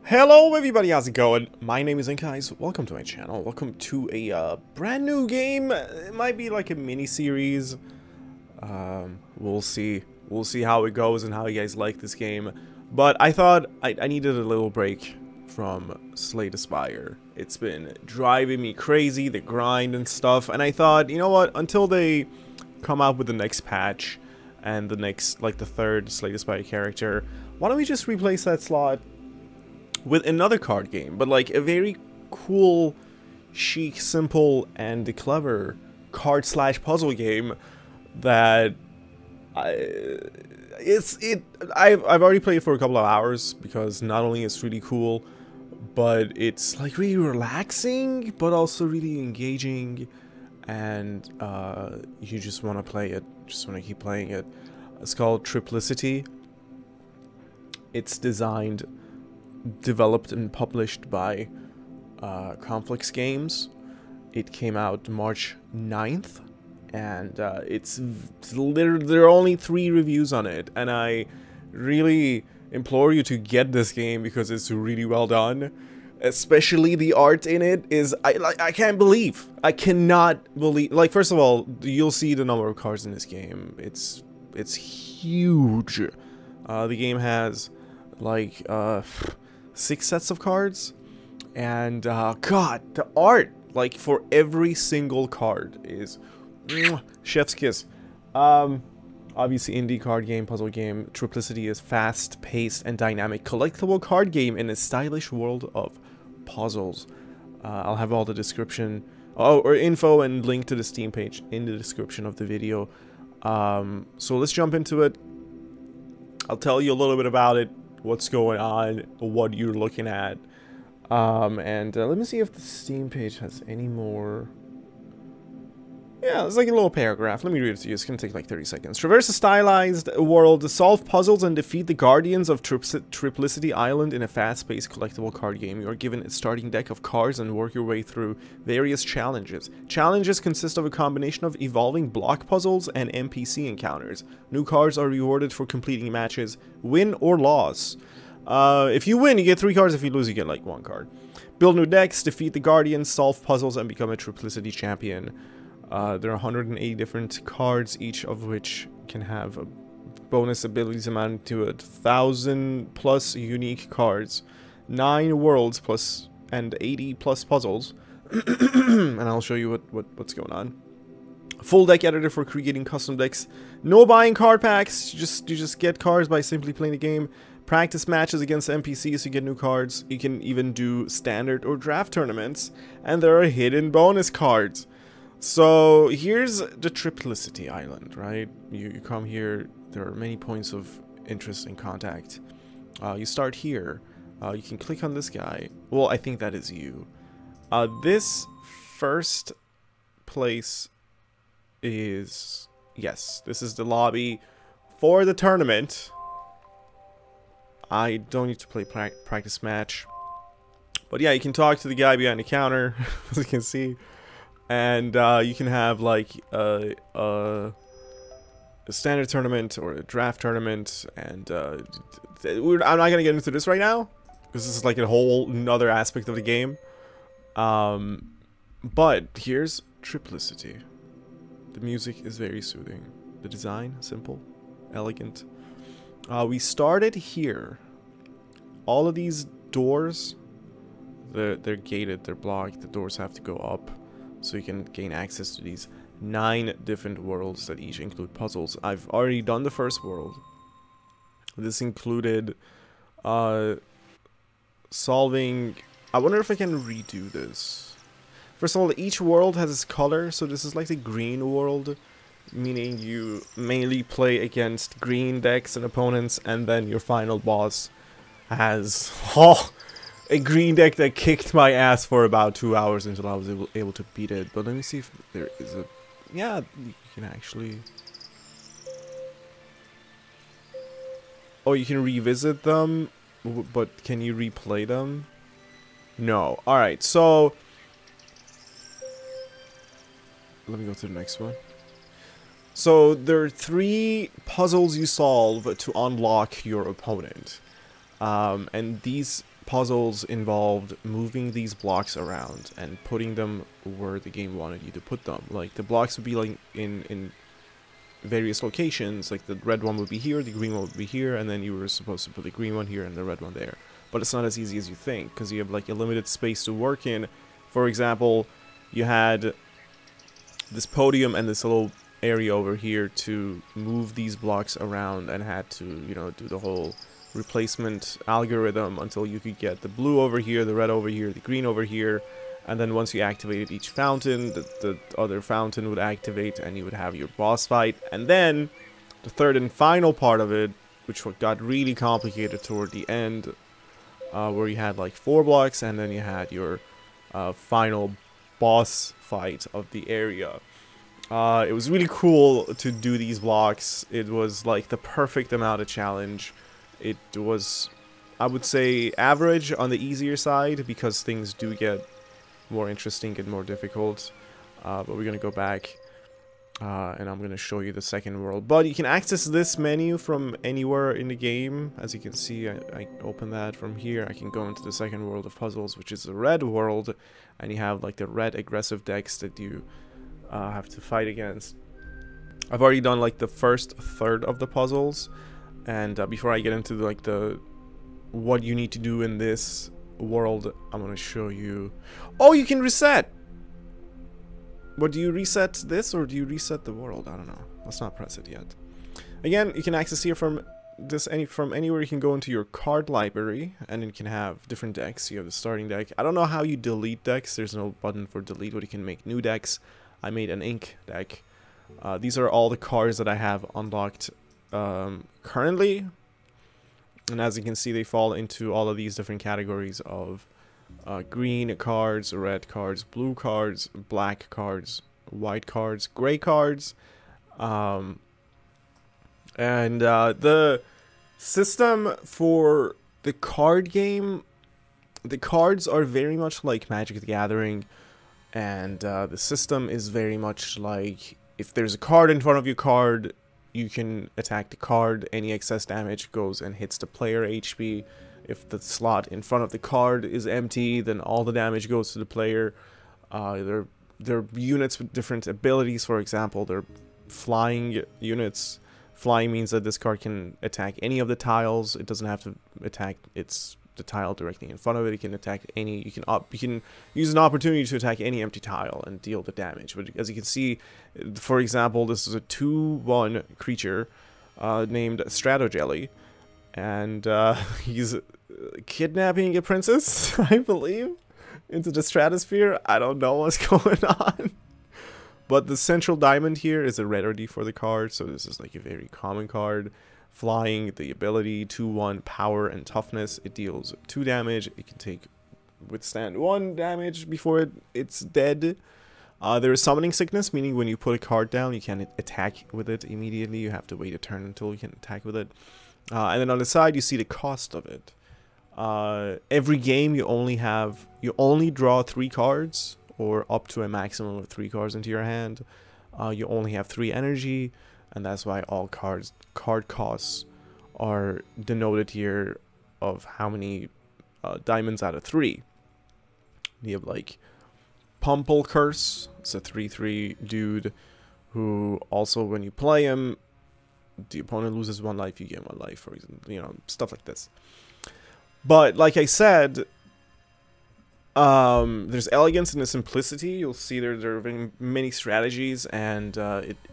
Hello everybody, how's it going? My name is InkEyes, welcome to my channel, welcome to a brand new game. It might be like a mini-series. We'll see how it goes and how you guys like this game. But I thought I needed a little break from Slay the Spire. It's been driving me crazy, the grind and stuff, and I thought, you know what, until they come out with the next patch and the next, like the third Slay the Spire character, why don't we just replace that slot with another card game, but like a very cool, chic, simple, and clever card/puzzle game that I've already played it for a couple of hours because not only it's really cool, but it's like really relaxing, but also really engaging, and you just want to play it, just want to keep playing it. It's called Triplicty. It's developed and published by Conflicts Games. It came out March 9th, and it's literally, there are only 3 reviews on it, and I really implore you to get this game because it's really well done. Especially the art in it is, I can't believe, I cannot believe, like, first of all, you'll see the number of cards in this game. It's huge. The game has like 6 sets of cards, and god, the art, like, for every single card is chef's kiss. Obviously indie card game, puzzle game. Triplicity is fast-paced and dynamic collectible card game in a stylish world of puzzles. I'll have all the description or info and link to the Steam page in the description of the video. So let's jump into it. I'll tell you a little bit about it, what's going on, what you're looking at, and let me see if the Steam page has any more. Yeah, it's like a little paragraph. Let me read it to you. It's gonna take like 30 seconds. Traverse a stylized world, solve puzzles, and defeat the guardians of Triplicity Island in a fast-paced collectible card game. You are given a starting deck of cards and work your way through various challenges. Challenges consist of a combination of evolving block puzzles and NPC encounters. New cards are rewarded for completing matches, win or loss. If you win, you get 3 cards. If you lose, you get like 1 card. Build new decks, defeat the guardians, solve puzzles, and become a Triplicity champion. There are 180 different cards, each of which can have a bonus abilities amounting to 1,000 plus unique cards, 9 worlds plus, and 80 plus puzzles. And I'll show you what's going on. Full deck editor for creating custom decks. No buying card packs. You just get cards by simply playing the game. Practice matches against NPCs to get new cards. You can even do standard or draft tournaments, and there are hidden bonus cards. So here's the Triplicity Island, right? You come here, there are many points of interest and contact. You start here. You can click on this guy. Well, I think that is you. This first place is, yes, this is the lobby for the tournament. I don't need to play practice match. But yeah, you can talk to the guy behind the counter, as you can see. And you can have like a standard tournament or a draft tournament, and I'm not gonna get into this right now because this is like a whole another aspect of the game. But here's Triplicity. The music is very soothing. The design, simple, elegant. We started here. All of these doors, they're gated, they're blocked. The doors have to go up, so you can gain access to these 9 different worlds that each include puzzles. I've already done the first world. This included solving... I wonder if I can redo this. First of all, each world has its color, so this is like the green world, meaning you mainly play against green decks and opponents, and then your final boss has... a green deck that kicked my ass for about 2 hours until I was able to beat it. But let me see if there is a... Yeah, you can actually... Oh, you can revisit them, but can you replay them? No. Alright, so... Let me go to the next one. So, there are 3 puzzles you solve to unlock your opponent. And these puzzles involved moving these blocks around and putting them where the game wanted you to put them. Like, the blocks would be like in various locations. Like, the red one would be here, the green one would be here, and then you were supposed to put the green one here and the red one there. But it's not as easy as you think, because you have like a limited space to work in. For example, you had this podium and this little area over here to move these blocks around, and had to, you know, do the whole replacement algorithm until you could get the blue over here, the red over here, the green over here. And then once you activated each fountain, the other fountain would activate and you would have your boss fight. And then the third and final part of it, which got really complicated toward the end, where you had like 4 blocks, and then you had your final boss fight of the area. It was really cool to do these blocks. It was like the perfect amount of challenge. It was, I would say, average on the easier side, because things do get more interesting and more difficult. But we're gonna go back and I'm gonna show you the second world. But you can access this menu from anywhere in the game. As you can see, I open that from here. I can go into the second world of puzzles, which is the red world, and you have like the red aggressive decks that you have to fight against. I've already done like the first third of the puzzles, and before I get into like what you need to do in this world, I'm gonna show you. Oh, you can reset. But do you reset this, or do you reset the world? I don't know. Let's not press it yet. Again, you can access here from anywhere. You can go into your card library, and you can have different decks. You have the starting deck. I don't know how you delete decks. There's no button for delete, but you can make new decks. I made an ink deck. These are all the cards that I have unlocked currently, and as you can see, they fall into all of these different categories of green cards, red cards, blue cards, black cards, white cards, gray cards, and the system for the card game, the cards are very much like Magic the Gathering, and the system is very much like, if there's a card in front of your card, you can attack the card. Any excess damage goes and hits the player HP. If the slot in front of the card is empty, then all the damage goes to the player. They're units with different abilities. For example, they're flying units. Flying means that this card can attack any of the tiles. It doesn't have to attack the tile directly in front of it. It can attack any. You can use an opportunity to attack any empty tile and deal the damage. But as you can see, for example, this is a 2/1 creature named Stratojelly, and he's kidnapping a princess, I believe, into the stratosphere. I don't know what's going on. But the central diamond here is a rarity for the card, so this is like a very common card. Flying, the ability, 2/1 power and toughness. It deals 2 damage. It can withstand 1 damage before it's dead. There is summoning sickness, meaning when you put a card down, you can't attack with it immediately. You have to wait a turn until you can attack with it. And then on the side, you see the cost of it. Every game, you only draw 3 cards, or up to a maximum of 3 cards into your hand. You only have 3 energy, and that's why all card costs are denoted here of how many diamonds out of 3. You have like Pumple Curse. It's a 3/3 dude who also, when you play him, the opponent loses 1 life, you get 1 life, for example, you know, stuff like this. But like I said, there's elegance in the simplicity. You'll see there are many strategies, and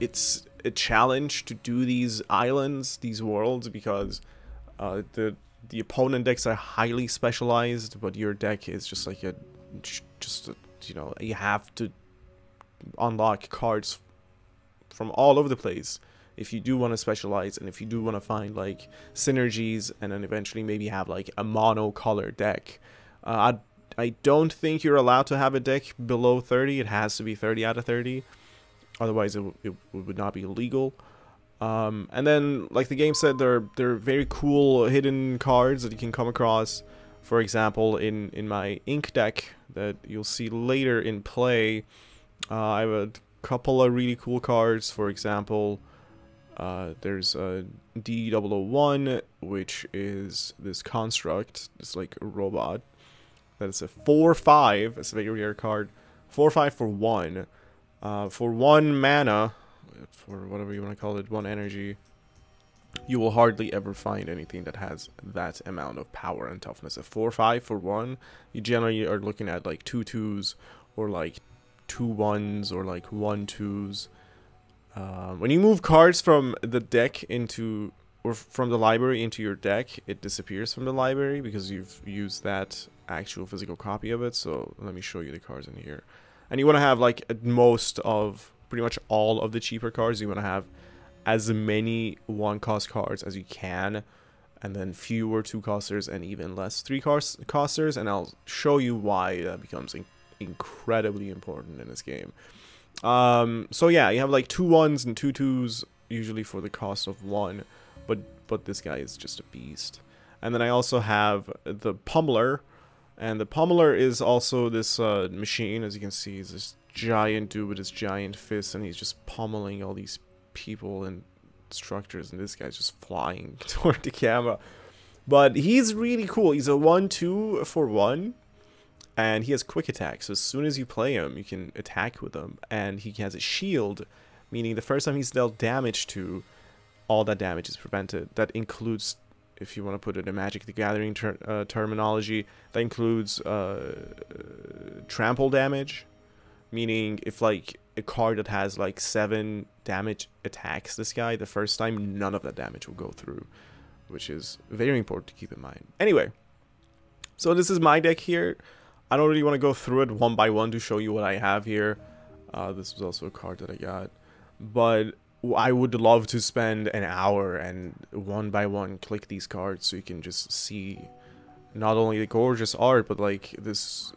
it's a challenge to do these islands, these worlds, because the opponent decks are highly specialized, but your deck is just like you know, you have to unlock cards from all over the place if you do want to specialize, and if you do want to find like synergies, and then eventually maybe have like a mono color deck. I don't think you're allowed to have a deck below 30. It has to be 30 out of 30. Otherwise, it would not be legal. And then, like the game said, there are very cool hidden cards that you can come across. For example, in my ink deck that you'll see later in play, I have a couple of really cool cards. For example, There's a D001, which is this construct. It's like a robot. That is a 4/5. It's a very rare card. 4/5 for 1. For 1 mana, for whatever you want to call it, 1 energy, you will hardly ever find anything that has that amount of power and toughness. A 4/5 for 1, you generally are looking at like 2 2s or like 2 1s or like 1 2s. When you move cards from the deck into, or from the library into your deck, it disappears from the library because you've used that actual physical copy of it. So let me show you the cards in here. And you want to have like most of, pretty much all of the cheaper cards. You want to have as many 1-cost cards as you can, and then fewer 2-costers and even less 3-costers, and I'll show you why that becomes incredibly important in this game. So yeah, you have like 2 1s and 2 2s usually for the cost of 1, but this guy is just a beast. And then I also have the Pummeler, and the Pummeler is also this machine. As you can see, he's this giant dude with his giant fists, and he's just pummeling all these people and structures, and this guy's just flying toward the camera. But he's really cool. He's a 1/2 for 1, and he has quick attack. So as soon as you play him, you can attack with him, and he has a shield, meaning the first time he's dealt damage to, all that damage is prevented. That includes, if you want to put it in Magic the Gathering terminology, that includes trample damage, meaning if like a card that has like 7 damage attacks this guy the first time, none of that damage will go through, which is very important to keep in mind. Anyway, so this is my deck here. I don't really want to go through it one by one to show you what I have here. This was also a card that I got, but I would love to spend an hour and one by one click these cards so you can just see not only the gorgeous art, but like this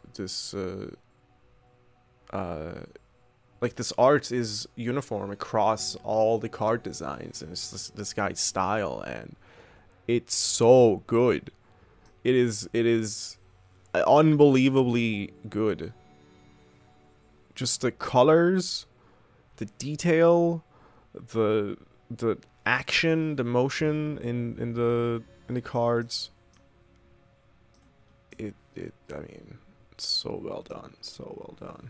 art is uniform across all the card designs, and it's this guy's style, and it's so good. It is unbelievably good. Just the colors, the detail, the action, the motion in the cards. I mean, it's so well done, so well done.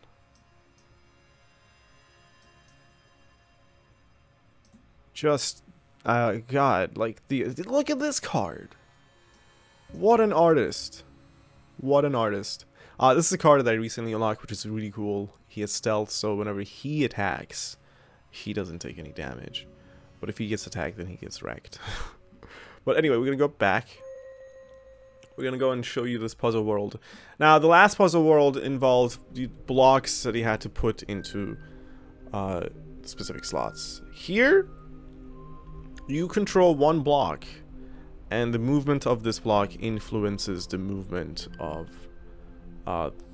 Just, God, like, look at this card. What an artist. What an artist. This is a card that I recently unlocked, which is really cool. He has stealth, so whenever he attacks, he doesn't take any damage. But if he gets attacked, then he gets wrecked. But anyway, we're going to go back. We're going to go and show you this puzzle world. Now, the last puzzle world involved the blocks that he had to put into specific slots. Here, you control one block, and the movement of this block influences the movement of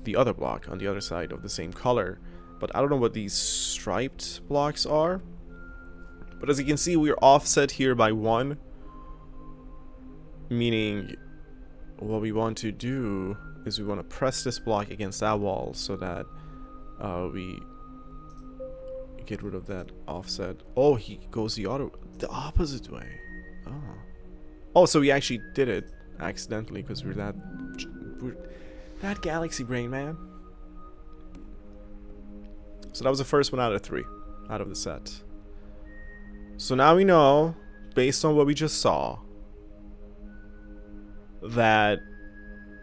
the other block on the other side of the same color. But I don't know what these striped blocks are. But as you can see, we're offset here by 1. Meaning, what we want to do is we want to press this block against that wall so that we get rid of that offset. Oh, he goes the opposite way. Oh, so we actually did it accidentally because we're that galaxy brain, man. So that was the first one out of 3 out of the set. So now we know, based on what we just saw, that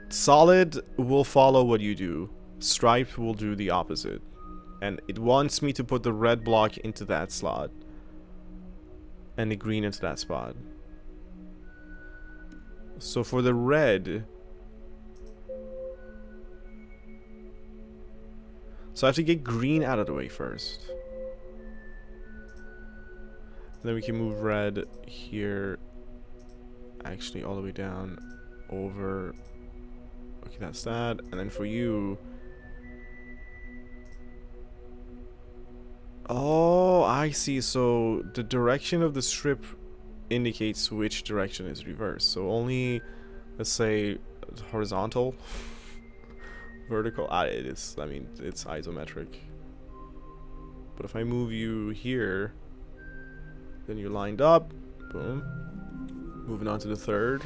solid will follow what you do, striped will do the opposite. And it wants me to put the red block into that slot and the green into that spot. So for the red, so I have to get green out of the way first. Then we can move red here, actually all the way down over. Okay, that's that. And then for you, oh, I see. So the direction of the strip indicates which direction is reversed. So only, let's say, horizontal, vertical. It is. I mean, it's isometric. But if I move you here, Then you're lined up. Boom. Moving on to the third.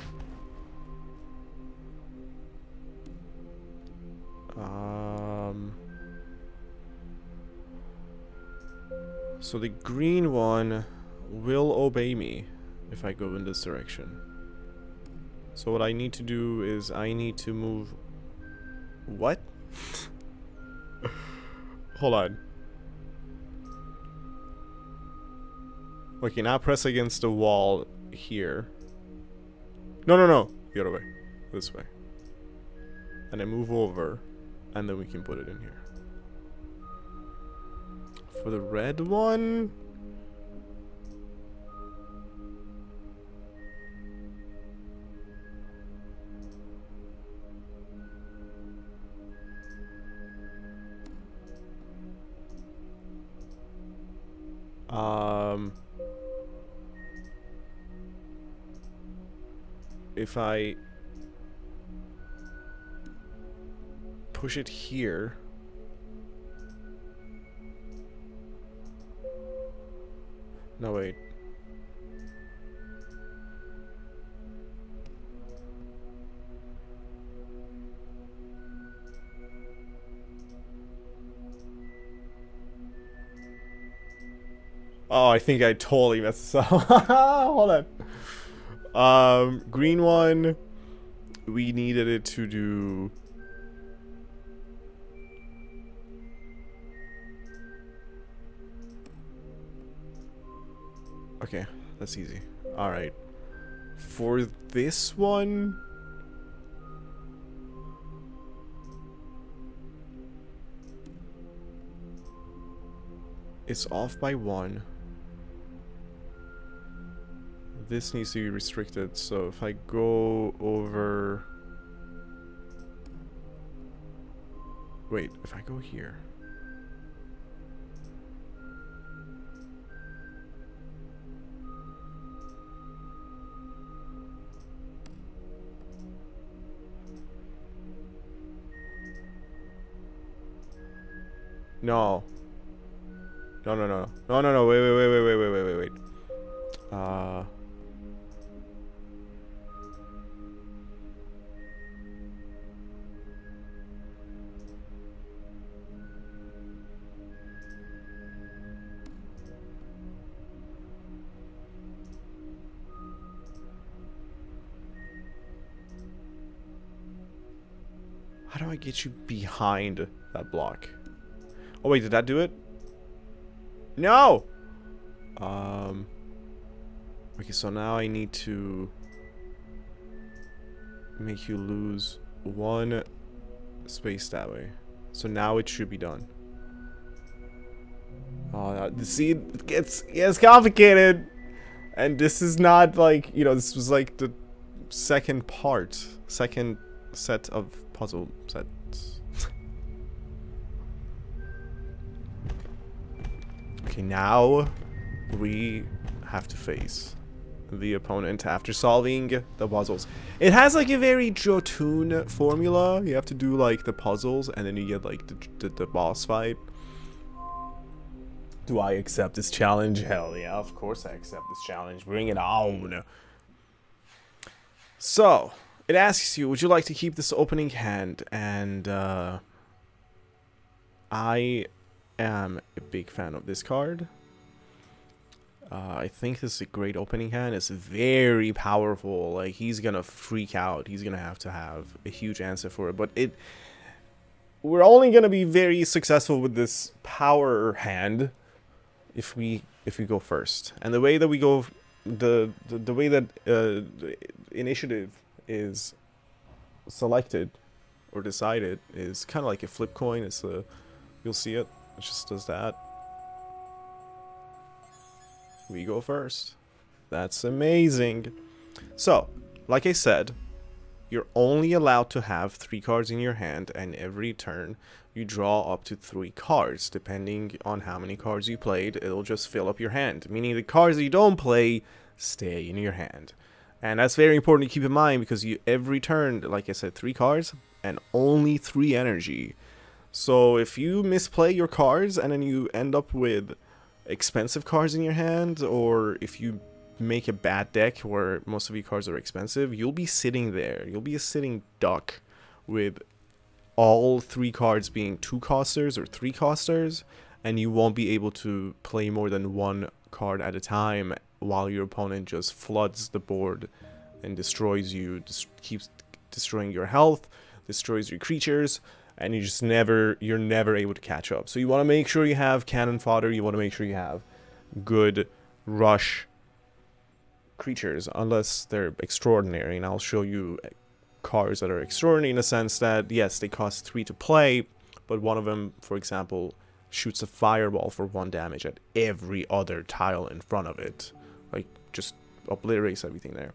So the green one will obey me if I go in this direction. So what I need to do is I need to move... What? Hold on. Okay, now press against the wall here. No, no, no. The other way. This way. And then move over. And then we can put it in here. For the red one... if I push it here, no wait, oh, I think I totally messed this up. Hold on. Green one, we needed it to do... Okay, that's easy. Alright. For this one... it's off by 1. This needs to be restricted, so if I go over... Wait, if I go here... No. No, no, no. No, no, no. Wait. How do I get you behind that block? Oh wait, did that do it? No! Okay, so now I need to make you lose 1 space that way. So now it should be done. Oh, see, it gets complicated. And this is not like, you know, this was like the second set of puzzle sets. Okay, now we have to face the opponent after solving the puzzles. It has like a very Jotun formula. You have to do like the puzzles and then you get like the boss fight. Do I accept this challenge? Hell yeah, of course I accept this challenge. Bring it on. So, it asks you, would you like to keep this opening hand? And I am a big fan of this card. I think this is a great opening hand. It's very powerful. Like, he's gonna freak out. He's gonna have to have a huge answer for it. But we're only gonna be very successful with this power hand if we go first. And the way that we go, the way that the initiative is selected or decided is kind of like a flip coin. It's a, you'll see it. It just does that. We go first. That's amazing. So, like I said, you're only allowed to have 3 cards in your hand, and every turn you draw up to 3 cards. Depending on how many cards you played, it'll just fill up your hand. Meaning the cards that you don't play stay in your hand. And that's very important to keep in mind because you every turn, like I said, 3 cards and only 3 energy. So if you misplay your cards and then you end up with expensive cards in your hand, or if you make a bad deck where most of your cards are expensive, you'll be sitting there. You'll be a sitting duck with all 3 cards being 2-costers or 3-costers, and you won't be able to play more than 1 card at a time while your opponent just floods the board and destroys you, keeps destroying your health, destroys your creatures, and you're never able to catch up. So you want to make sure you have cannon fodder, you want to make sure you have good rush creatures, unless they're extraordinary, and I'll show you cards that are extraordinary in the sense that, yes, they cost 3 to play, but one of them, for example, shoots a fireball for 1 damage at every other tile in front of it. Like, just obliterates everything there.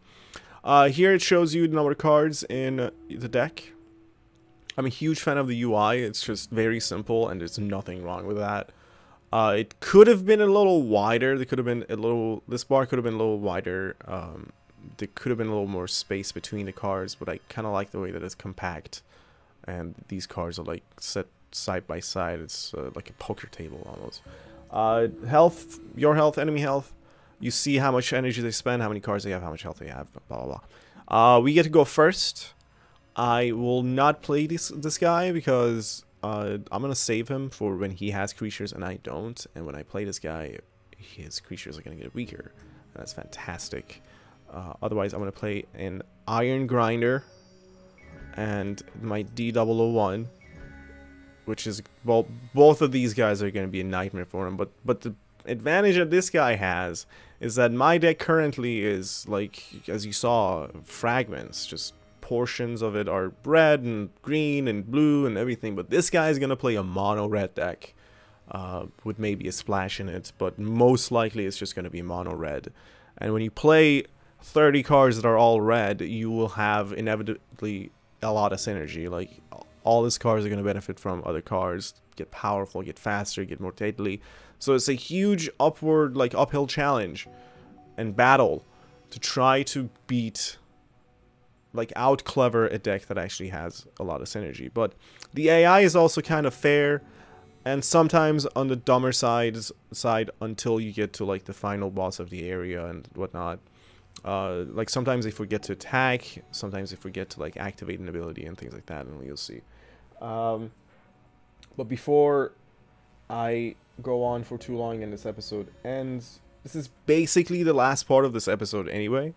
Here it shows you the number of cards in the deck. I'm a huge fan of the UI. It's just very simple, and there's nothing wrong with that. It could have been a little wider. This bar could have been a little wider. There could have been a little more space between the cards, but I kind of like the way that it's compact. And these cards are like set side by side. It's like a poker table almost. Health, your health, enemy health. You see how much energy they spend, how many cards they have, how much health they have, blah, blah, blah. We get to go first. I will not play this guy because I'm going to save him for when he has creatures and I don't. And when I play this guy, his creatures are going to get weaker. That's fantastic. Otherwise, I'm going to play an Iron Grinder and my D001, which is, well, both of these guys are going to be a nightmare for him. But the advantage that this guy has is that my deck currently is, like, as you saw, fragments. Just portions of it are red and green and blue and everything. But this guy is going to play a mono red deck with maybe a splash in it. But most likely it's just going to be mono red. And when you play 30 cards that are all red, you will have inevitably a lot of synergy. Like, all these cards are going to benefit from other cards, get powerful, get faster, get more deadly. So it's a huge uphill challenge and battle to try to beat, like, out clever a deck that actually has a lot of synergy. But the AI is also kind of fair, and sometimes on the dumber side until you get to, like, the final boss of the area and whatnot. Like, sometimes they forget to attack, sometimes they forget to, like, activate an ability and things like that, and you'll see. But before I go on for too long and this episode ends, this is basically the last part of this episode anyway,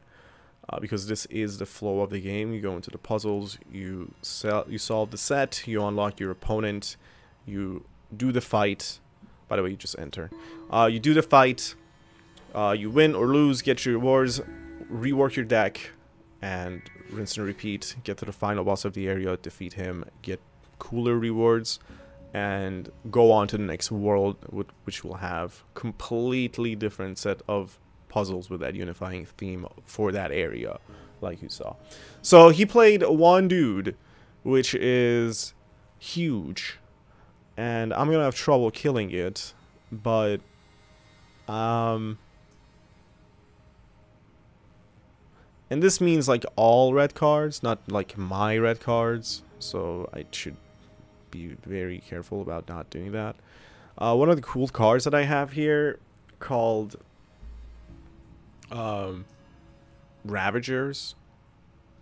because this is the flow of the game. You go into the puzzles, you solve the set, you unlock your opponent, you do the fight. By the way, you just enter. You do the fight, you win or lose, get your rewards, rework your deck, and rinse and repeat. Get to the final boss of the area, defeat him, get cooler rewards, and go on to the next world, which will have completely different set of puzzles with that unifying theme for that area, like you saw. So he played one dude, which is huge, and I'm gonna have trouble killing it, but and this means, like, all red cards, not like my red cards, so I should be very careful about not doing that. One of the cool cards that I have here called Ravagers.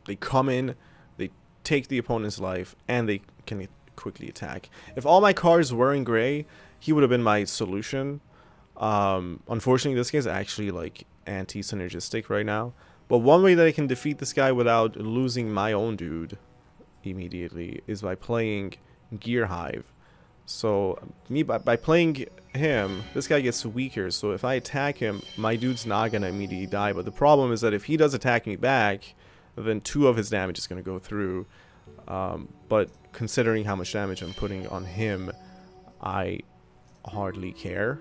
They come in, they take the opponent's life, and they can quickly attack. If all my cards were in gray, he would have been my solution. Unfortunately, this guy's actually, like, anti-synergistic right now. But one way that I can defeat this guy without losing my own dude immediately is by playing Gear Hive. So by playing him, this guy gets weaker. So if I attack him, my dude's not gonna immediately die. But the problem is that if he does attack me back, then 2 of his damage is gonna go through. But considering how much damage I'm putting on him, I hardly care.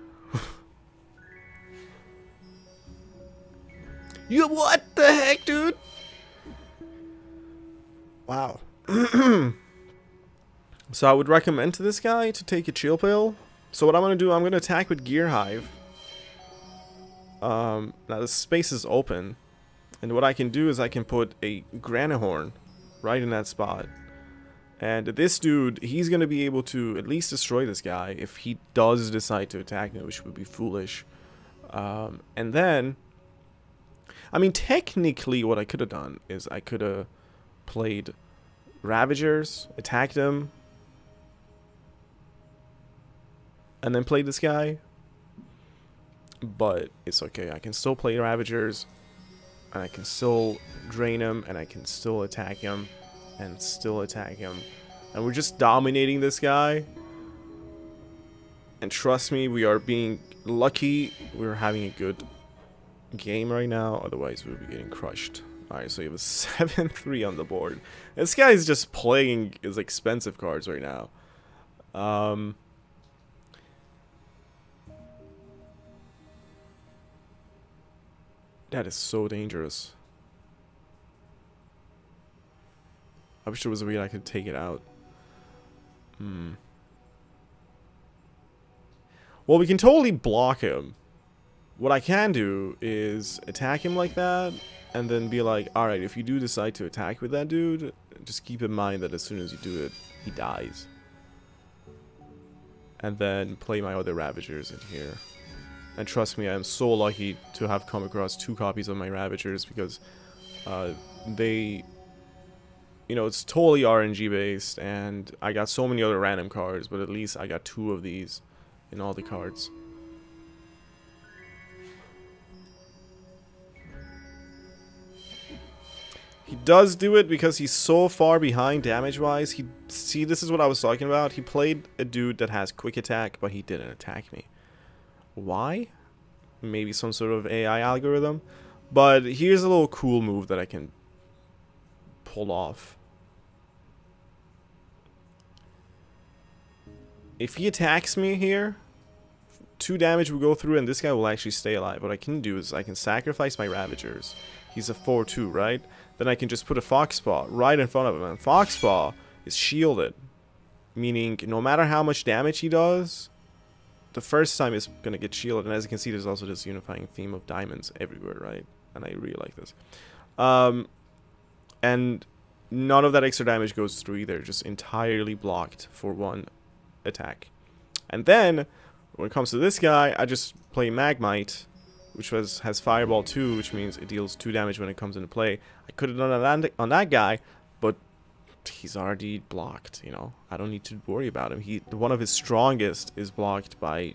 What the heck, dude? Wow. So I would recommend to this guy to take a chill pill. So what I'm going to do, I'm going to attack with Gear Hive. Now the space is open. And what I can do is I can put a Granahorn right in that spot. And this dude, he's going to be able to at least destroy this guy if he does decide to attack me, which would be foolish. And then, I mean, technically what I could have done is I could have played Ravagers, attacked him, and then played this guy. But it's okay. I can still play Ravagers, and I can still drain him, and I can still attack him, and still attack him. And we're just dominating this guy. And trust me, we are being lucky. We're having a good game right now. Otherwise, we'll be getting crushed. Alright, so you have a 7-3 on the board. This guy is just playing his expensive cards right now. That is so dangerous. I wish there was a way I could take it out. Well, we can totally block him. What I can do is attack him like that, and then be like, alright, if you do decide to attack with that dude, just keep in mind that as soon as you do it, he dies. And then play my other Ravagers in here. And trust me, I am so lucky to have come across 2 copies of my Ravagers, because they... You know, it's totally RNG based, and I got so many other random cards, but at least I got 2 of these in all the cards. He does do it because he's so far behind damage-wise. See, this is what I was talking about. He played a dude that has quick attack, but he didn't attack me. Why? Maybe some sort of AI algorithm. But here's a little cool move that I can pull off. If he attacks me here, 2 damage will go through and this guy will actually stay alive. What I can do is I can sacrifice my Ravagers. He's a 4-2, right? Then I can just put a Foxpaw right in front of him. And Foxpaw is shielded. Meaning, no matter how much damage he does, the first time is going to get shielded. And as you can see, there's also this unifying theme of diamonds everywhere, right? And I really like this. And none of that extra damage goes through either. Just entirely blocked for 1 attack. And then, when it comes to this guy, I just play Magmite, which has Fireball 2, which means it deals 2 damage when it comes into play. I could have done it on that guy, but he's already blocked, you know. I don't need to worry about him. One of his strongest is blocked by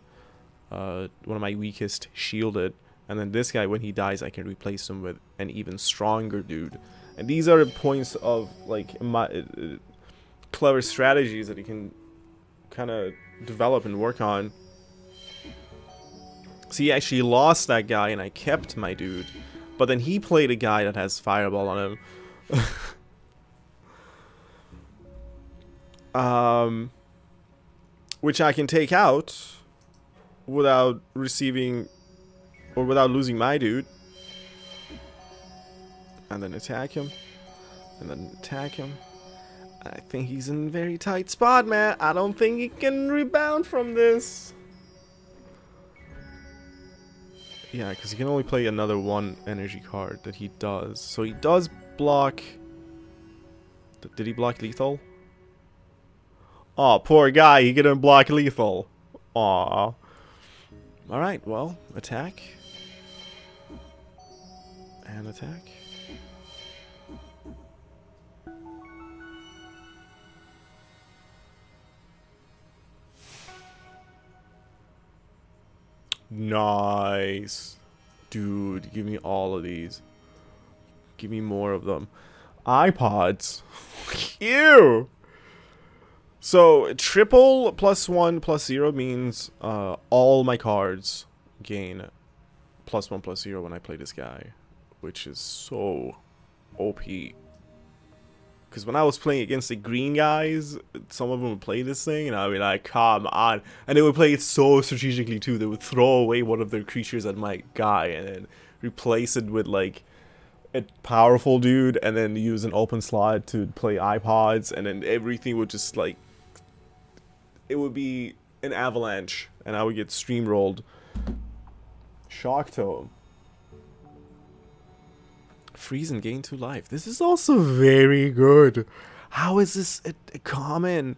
one of my weakest shielded. And then this guy, when he dies, I can replace him with an even stronger dude. And these are the points of, like, clever strategies that you can kind of develop and work on. So he actually lost that guy and I kept my dude. But then he played a guy that has Fireball on him. Which I can take out without receiving or without losing my dude. And then attack him. And then attack him. I think he's in a very tight spot, man. I don't think he can rebound from this. Yeah, because he can only play another 1 energy card that he does. So he does block... Did he block lethal? Aw, poor guy. He couldn't block lethal. Aw. Alright, well, attack. And attack. Nice. Dude, give me all of these. Give me more of them. iPods. Ew. So, triple +1 +0 means all my cards gain +1 +0 when I play this guy. Which is so OP. Because when I was playing against the green guys, some of them would play this thing, and I'd be like, come on. And they would play it so strategically, too. They would throw away one of their creatures at my guy, and then replace it with, like, a powerful dude, and then use an open slot to play iPods, and then everything would just, like... It would be an avalanche, and I would get streamrolled. Shock Tome. Freeze and gain 2 life. This is also very good. How is this a common?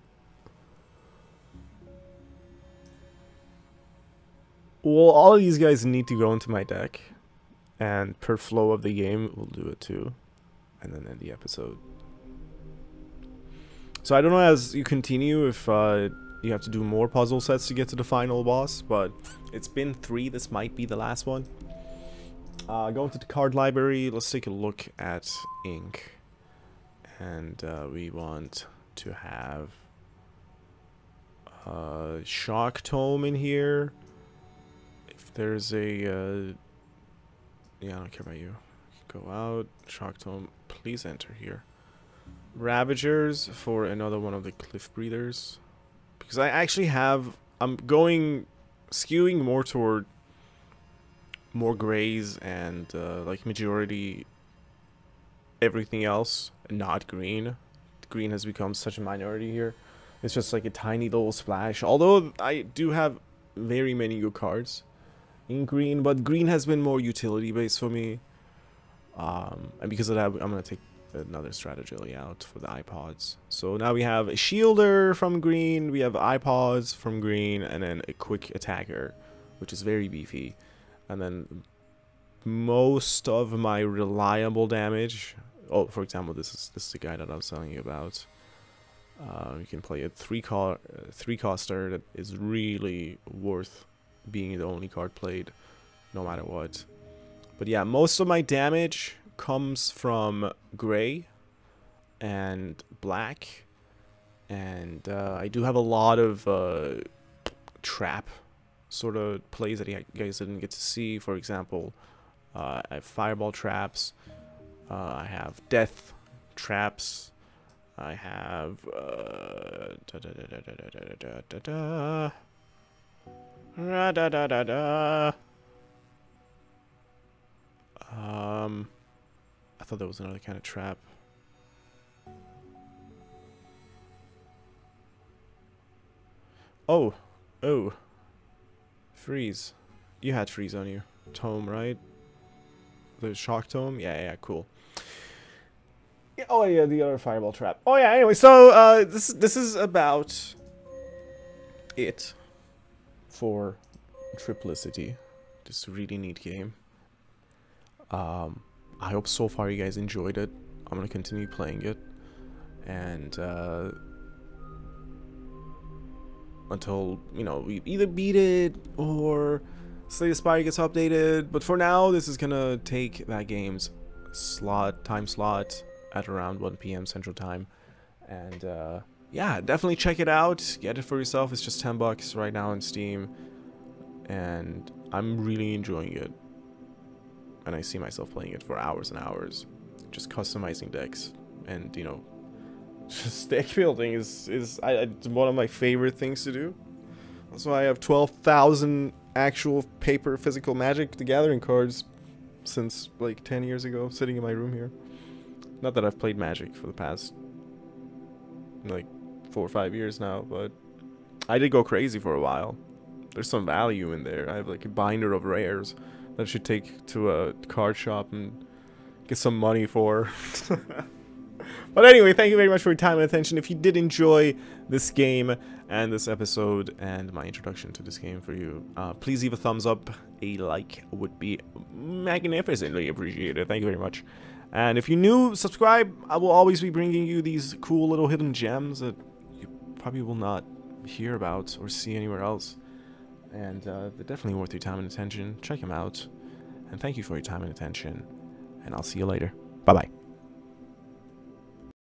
Well, all of these guys need to go into my deck. And per flow of the game, we'll do it too. And then end the episode. So I don't know as you continue if you have to do more puzzle sets to get to the final boss. But it's been 3. This might be the last one. Going to the card library. Let's take a look at Ink. And we want to have Shock Tome in here. If there's a... yeah, I don't care about you. Go out. Shock Tome. Please enter here. Ravagers for another one of the Cliff Breathers. Because I actually have... I'm skewing more toward more grays and like majority everything else, not green. Green has become such a minority here. It's just like a tiny little splash. Although I do have very many good cards in green, but green has been more utility based for me. And because of that, I'm gonna take another strategy out for the iPods. So now we have a shielder from green, we have iPods from green, and then a quick attacker, which is very beefy. And then most of my reliable damage. Oh, for example, this is the guy that I was telling you about. You can play a 3-coster that is really worth being the only card played, no matter what. But yeah, most of my damage comes from gray and black, and I do have a lot of trap sort of plays that you guys didn't get to see. For example, I have fireball traps, I have death traps, I have I thought that was another kind of trap. Oh, freeze. You had freeze on you. Tome, right? The shock tome? Yeah, cool. Yeah, oh yeah, the other fireball trap. Oh yeah, anyway, so this is about it for Triplicity. Just a really neat game. I hope so far you guys enjoyed it. I'm gonna continue playing it, and until, you know, we either beat it or Slay the Spire gets updated. But for now, this is gonna take that game's time slot at around 1 PM Central Time. And yeah, definitely check it out. Get it for yourself. It's just $10 right now on Steam, and I'm really enjoying it. And I see myself playing it for hours and hours, just customizing decks. And, you know, just deck building is one of my favorite things to do. That's why I have 12,000 actual paper physical Magic the Gathering cards since like 10 years ago, sitting in my room here. Not that I've played Magic for the past like 4 or 5 years now, but I did go crazy for a while. There's some value in there. I have like a binder of rares that I should take to a card shop and get some money for. But anyway, thank you very much for your time and attention. If you did enjoy this game and this episode and my introduction to this game for you, please leave a thumbs up. A like would be magnificently appreciated. Thank you very much. And if you're new, subscribe. I will always be bringing you these cool little hidden gems that you probably will not hear about or see anywhere else. And they're definitely worth your time and attention. Check them out. And thank you for your time and attention. And I'll see you later. Bye-bye.